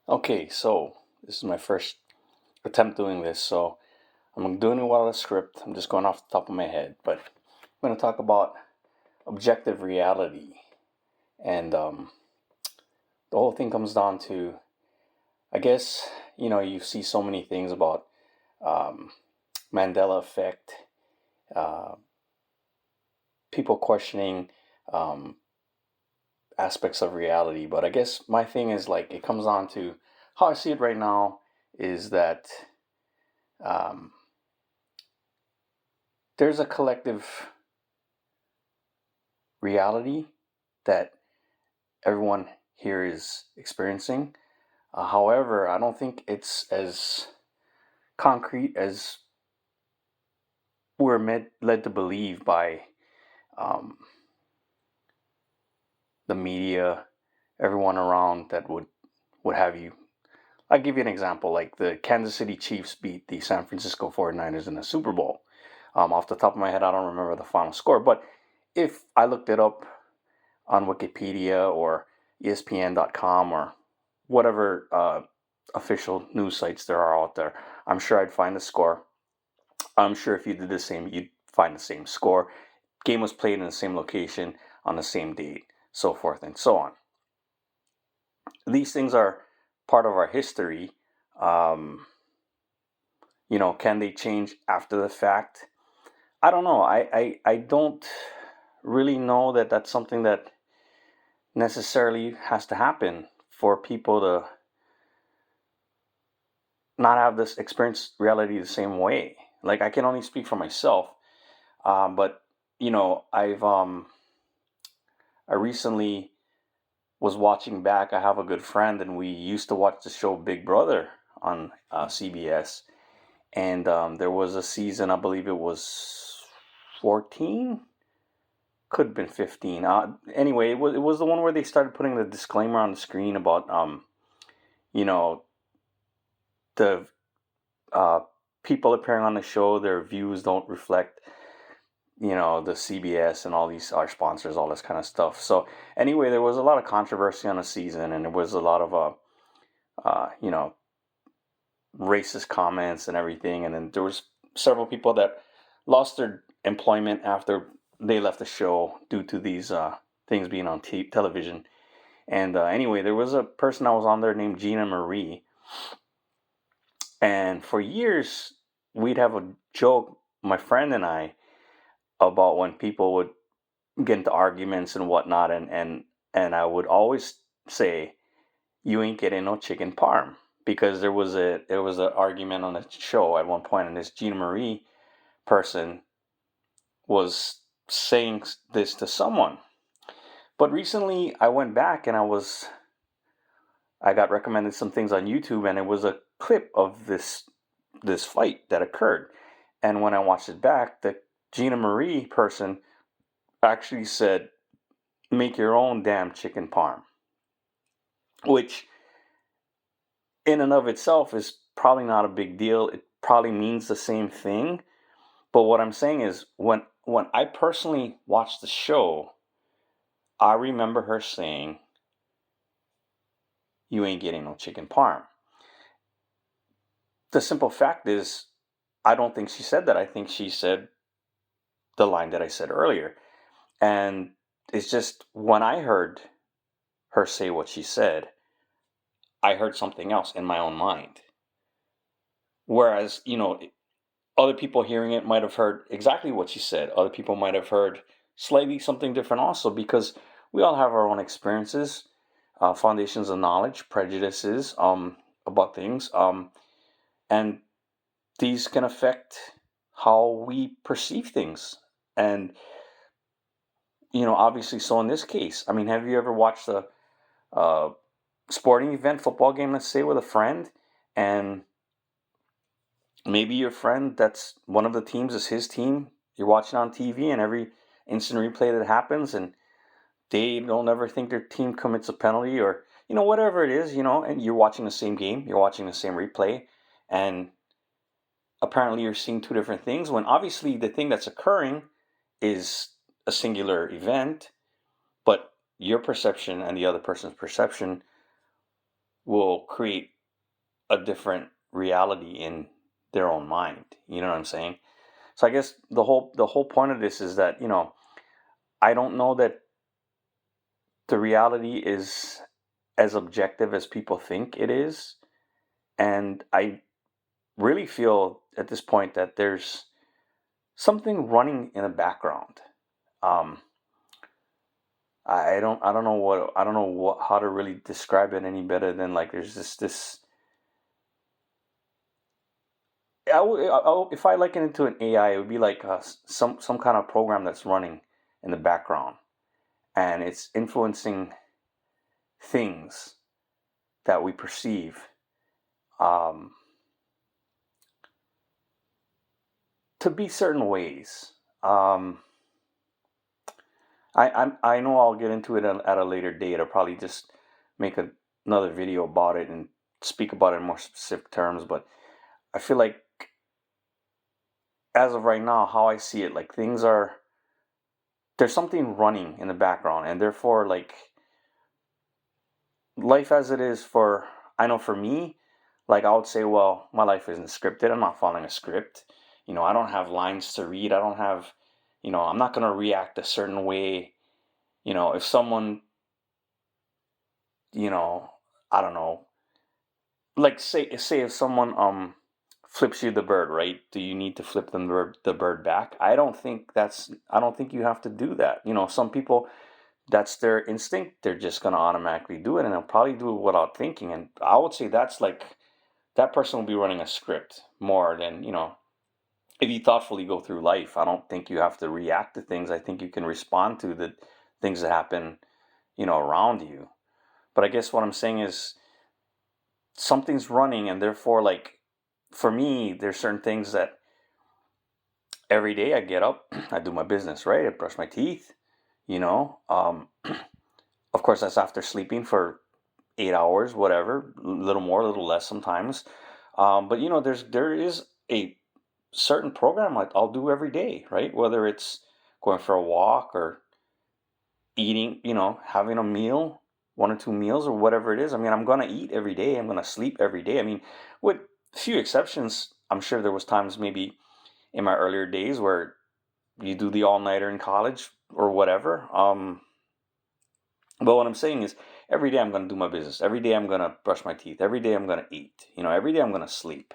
Okay, so this is my first attempt doing this, so I'm doing it without a script. I'm just going off the top of my head, but I'm going to talk about objective reality, and the whole thing comes down to, I guess, you see so many things about um, Mandela effect, uh, people questioning um, aspects of reality, but I guess my thing is like it comes down to how I see it right now is that. Um, there's a collective reality that everyone here is experiencing. However, I don't think it's as concrete as led to believe by um, the media, everyone around that would have you. I'll give you an example. Like the Kansas City Chiefs beat the San Francisco 49ers in the Super Bowl. Off the top of my head, I don't remember the final score, but if I looked it up on Wikipedia or ESPN.com or whatever official news sites there are out there, I'm sure I'd find the score. I'm sure if you did the same, you'd find the same score. Game was played in the same location on the same date, so forth and so on. These things are part of our history. Um, can they change after the fact? I don't know. I don't really know that that's something that necessarily has to happen for people to not have this experience reality the same way. Like I can only speak for myself, but I recently was watching back. I have a good friend, and we used to watch the show Big Brother on CBS. And there was a season, I believe it was 14, could have been 15. Anyway, it was the one where they started putting the disclaimer on the screen about you know the uh, people appearing on the show, their views don't reflect, the CBS and all these our sponsors, all this kind of stuff. So anyway, there was a lot of controversy on the season, and there was a lot of uh, you know, racist comments and everything. And then there was several people that lost their employment after they left the show due to these things being on television. And anyway, there was a person that was on there named Gina Marie, and for years we'd have a joke, my friend and I, about when people would get into arguments and whatnot, and I would always say, "You ain't getting no chicken parm," because there was an argument on the show at one point, and this Gina Marie person was saying this to someone. But recently, I went back and I got recommended some things on YouTube, and it was a clip of this fight that occurred. And when I watched it back, the Gina Marie person actually said, "Make your own damn chicken parm," which in and of itself is probably not a big deal. It probably means the same thing. But what I'm saying is when I personally watched the show, I remember her saying, "You ain't getting no chicken parm." The simple fact is, I don't think she said that. I think she said the line that I said earlier. And it's just when I heard her say what she said, I heard something else in my own mind. Whereas, other people hearing it might have heard exactly what she said. Other people might have heard slightly something different also, because we all have our own experiences, foundations of knowledge, prejudices about things, and these can affect how we perceive things. And obviously, so in this case, I mean, have you ever watched a sporting event, football game, let's say, with a friend, and maybe your friend that's one of the teams is his team. You're watching on TV, and every instant replay that happens, and they don't ever think their team commits a penalty, or whatever it is, and you're watching the same game, you're watching the same replay, and apparently you're seeing two different things, when obviously the thing that's occurring is a singular event, but your perception and the other person's perception will create a different reality in their own mind. You know what I'm saying? So I guess the whole point of this is that, I don't know that the reality is as objective as people think it is. And I really feel at this point that there's something running in the background. Um, I don't know how to really describe it any better than like there's this. If I liken it to an AI, it would be like some kind of program that's running in the background, and it's influencing things that we perceive um, to be certain ways. Um, I know I'll get into it at a later date. I'll probably just make another video about it and speak about it in more specific terms. But I feel like as of right now, how I see it, like things are there's something running in the background, and therefore like life as it is for I know for me, like I would say, well, my life isn't scripted. I'm not following a script. I don't have lines to read. I don't have, I'm not gonna react a certain way. If someone, you know, I don't know, like say if someone flips you the bird, right? Do you need to flip them the bird back? I don't think you have to do that. Some people that's their instinct. They're just gonna automatically do it, and they'll probably do it without thinking. And I would say that's like that person will be running a script more than if you thoughtfully go through life. I don't think you have to react to things. I think you can respond to the things that happen, around you. But I guess what I'm saying is something's running, and therefore, like for me, there's certain things that every day I get up, I do my business, right? I brush my teeth, you know. Of course, that's after sleeping for 8 hours, whatever, a little more, a little less sometimes. But there is a certain program I'll do every day, right? Whether it's going for a walk or eating, having a meal, 1 or 2 meals or whatever it is. I mean, I'm gonna eat every day. I'm gonna sleep every day. I mean, with few exceptions, I'm sure there was times maybe in my earlier days where you do the all-nighter in college or whatever. But what I'm saying is every day I'm gonna do my business. Every day I'm gonna brush my teeth. Every day I'm gonna eat. Every day I'm gonna sleep.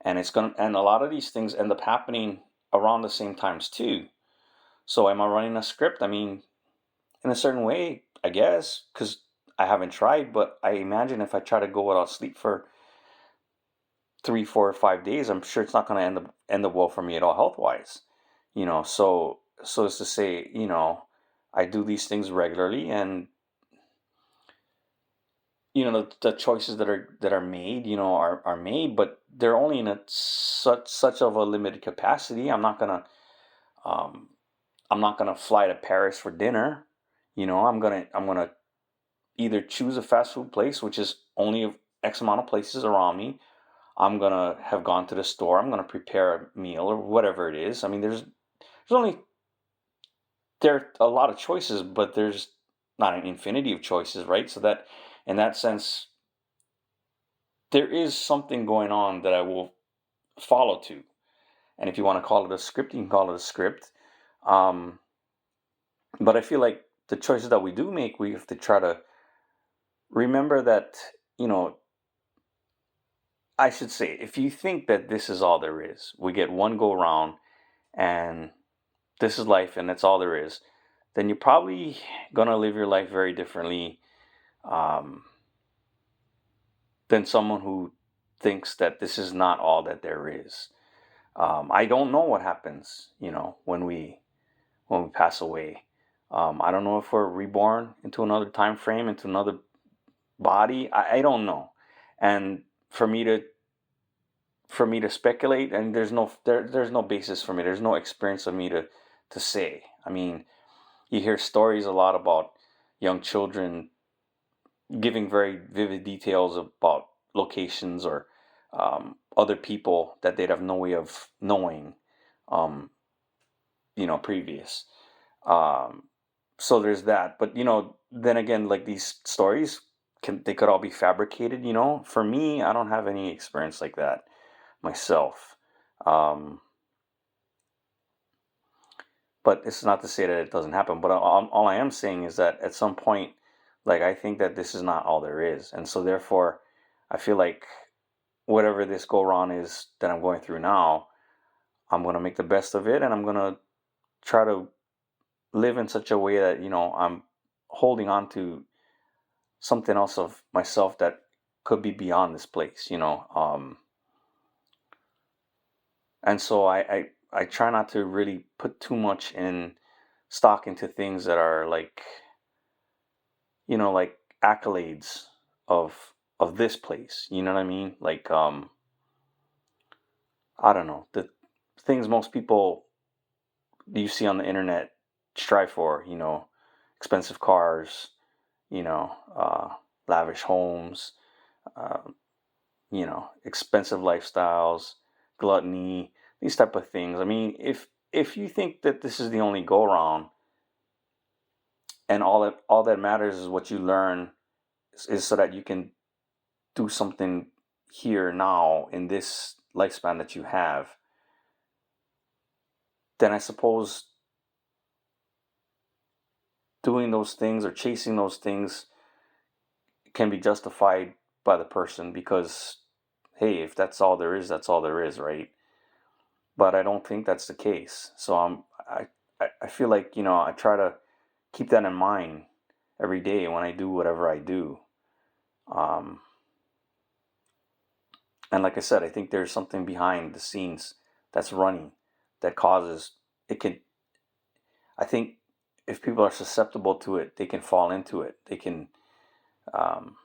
And a lot of these things end up happening around the same times too. So am I running a script? I mean, in a certain way, I guess, because I haven't tried, but I imagine if I try to go without sleep for 3, 4, or 5 days, I'm sure it's not going to end up well for me at all health wise. So it's to say, I do these things regularly, and the choices that are made, are made, but they're only in such of a limited capacity. Um, I'm not gonna fly to Paris for dinner. I'm gonna either choose a fast food place, which is only X amount of places around me. I'm gonna have gone to the store. I'm gonna prepare a meal or whatever it is. I mean, there are a lot of choices, but there's not an infinity of choices, right? So that in that sense, there is something going on that I will follow to. And if you want to call it a script, you can call it a script. Um, but I feel like the choices that we do make, we have to try to remember that, you know, I should say, if you think that this is all there is, we get one go round and this is life and that's all there is, then you're probably going to live your life very differently um, than someone who thinks that this is not all that there is. I don't know what happens, when we pass away. I don't know if we're reborn into another time frame, into another body. I don't know, and for me to speculate, and there's no basis for me. There's no experience of me to say. I mean, you hear stories a lot about young children giving very vivid details about locations or other people that they'd have no way of knowing, um, previous. Um, so there's that. But then again, like these stories they could all be fabricated, you know? For me, I don't have any experience like that myself. Um, but it's not to say that it doesn't happen. But all I am saying is that at some point, like, I think that this is not all there is. And so therefore, I feel like whatever this go wrong is that I'm going through now, I'm going to make the best of it, and I'm going to try to live in such a way that, I'm holding on to something else of myself that could be beyond this place. And so I try not to really put too much in stock into things that are like accolades of this place. You know what I mean? Like, I don't know, the things most people you see on the internet strive for. Expensive cars, lavish homes, uh, expensive lifestyles, gluttony, these type of things. I mean, if you think that this is the only go around, and all that matters is what you learn is so that you can do something here now in this lifespan that you have, then I suppose doing those things or chasing those things can be justified by the person, because hey, if that's all there is, that's all there is, right? But I don't think that's the case. So I feel like, I try to keep that in mind every day when I do whatever I do. Um, and like I said, I think there's something behind the scenes that's running that causes it can. I think if people are susceptible to it, they can fall into it. They can. Um,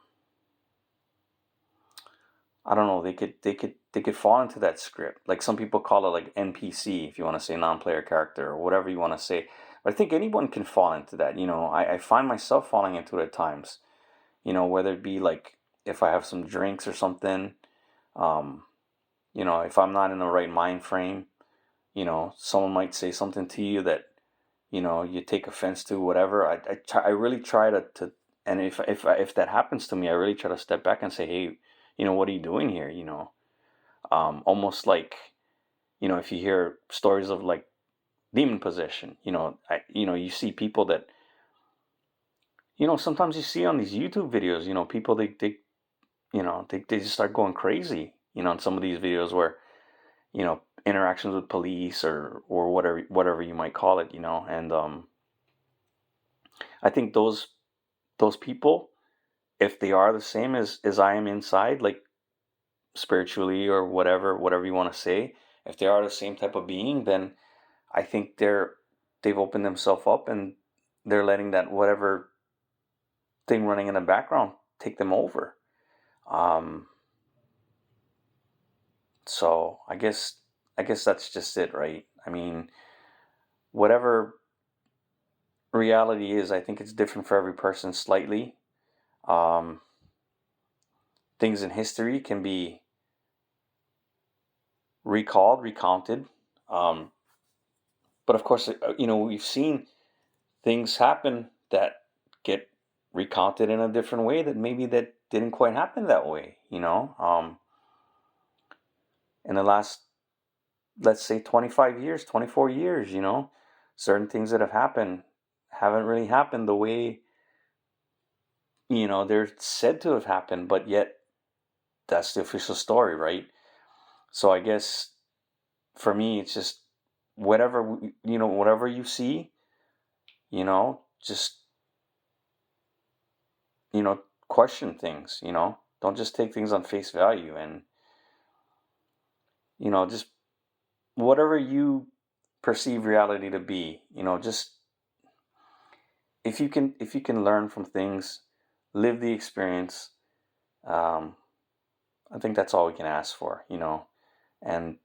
I don't know. They could fall into that script. Like some people call it like NPC, if you want to say non-player character or whatever you want to say. But I think anyone can fall into that. I find myself falling into it at times. Whether it be like if I have some drinks or something. Um, if I'm not in the right mind frame, someone might say something to you that, you take offense to, whatever. I really try to, and if that happens to me, I really try to step back and say, hey, what are you doing here? Almost like, if you hear stories of like demon possession, you see people that, sometimes you see on these YouTube videos, people they just start going crazy, in some of these videos where, interactions with police or whatever you might call it, and I think those people, if they are the same as I am inside, like spiritually or whatever you want to say, if they are the same type of being, then I think they've opened themselves up, and they're letting that whatever thing running in the background take them over. Um, so I guess that's just it, right? I mean, whatever reality is, I think it's different for every person slightly. Um, Things in history can be recalled, recounted. Um, but of course, we've seen things happen that get recounted in a different way that maybe that didn't quite happen that way. In the last, let's say, 25 years, 24 years, certain things that have happened haven't really happened the way, they're said to have happened, but yet that's the official story, right? So I guess for me, it's just whatever you see, just, question things, don't just take things on face value, and, just whatever you perceive reality to be, just if you can learn from things, live the experience, um, I think that's all we can ask for, and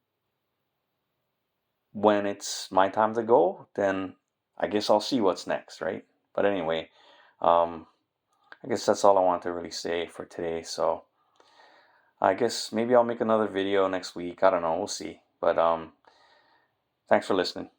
when it's my time to go, then I guess I'll see what's next, right? But anyway, um, I guess that's all I want to really say for today. So I guess maybe I'll make another video next week. I don't know. We'll see. But thanks for listening.